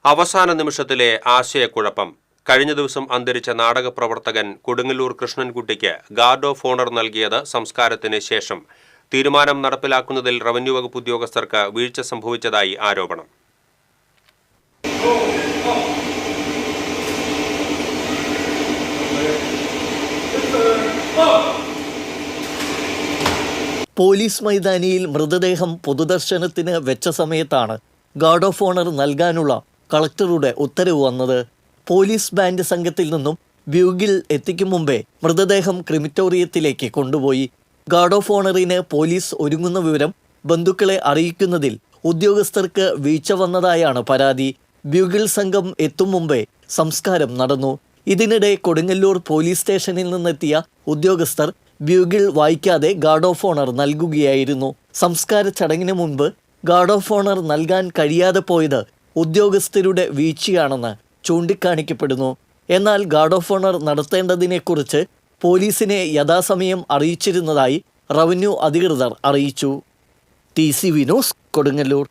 അവസാന നിമിഷത്തിലെ ആശയക്കുഴപ്പം. കഴിഞ്ഞ ദിവസം അന്തരിച്ച നാടകപ്രവർത്തകൻ കൊടുങ്ങല്ലൂർ കൃഷ്ണൻകുട്ടിക്ക് ഗാർഡ് ഓഫ് ഓണർ നൽകിയത് സംസ്കാരത്തിന് ശേഷം. തീരുമാനം നടപ്പിലാക്കുന്നതിൽ റവന്യൂ വകുപ്പ് ഉദ്യോഗസ്ഥർക്ക് വീഴ്ച സംഭവിച്ചതായി ആരോപണം. പോലീസ് മൈതാനിയിൽ മൃതദേഹം പൊതുദർശനത്തിന് വെച്ച സമയത്താണ് ഗാർഡ് ഓഫ് ഓണർ നൽകാനുള്ള കളക്ടറുടെ ഉത്തരവ് വന്നത്. പോലീസ് ബാൻഡ് സംഘത്തിൽ നിന്നും ബ്യൂഗിൽ എത്തിക്കും മുമ്പേ മൃതദേഹം ക്രിമിറ്റോറിയത്തിലേക്ക് കൊണ്ടുപോയി. ഗാർഡ് ഓഫ് ഓണറിന് പോലീസ് ഒരുങ്ങുന്ന വിവരം ബന്ധുക്കളെ അറിയിക്കുന്നതിൽ ഉദ്യോഗസ്ഥർക്ക് വീഴ്ച വന്നതായാണ് പരാതി. ബ്യൂഗിൽ സംഘം എത്തും മുമ്പേ സംസ്കാരം നടന്നു. ഇതിനിടെ കൊടുങ്ങല്ലൂർ പോലീസ് സ്റ്റേഷനിൽ നിന്നെത്തിയ ഉദ്യോഗസ്ഥർ ബ്യൂഗിൽ വായിക്കാതെ ഗാർഡ് ഓഫ് ഓണർ നൽകുകയായിരുന്നു. സംസ്കാര ചടങ്ങിന് മുൻപ് ഗാർഡ് ഓഫ് ഓണർ നൽകാൻ കഴിയാതെ പോയത് ഉദ്യോഗസ്ഥരുടെ വീഴ്ചയാണെന്ന് ചൂണ്ടിക്കാണിക്കപ്പെടുന്നു. എന്നാൽ ഗാർഡ് ഓഫ് ഓണർ നടത്തേണ്ടതിനെക്കുറിച്ച് പോലീസിനെ യഥാസമയം അറിയിച്ചിരുന്നതായി റവന്യൂ അധികൃതർ അറിയിച്ചു. TCV news, Kodungallur.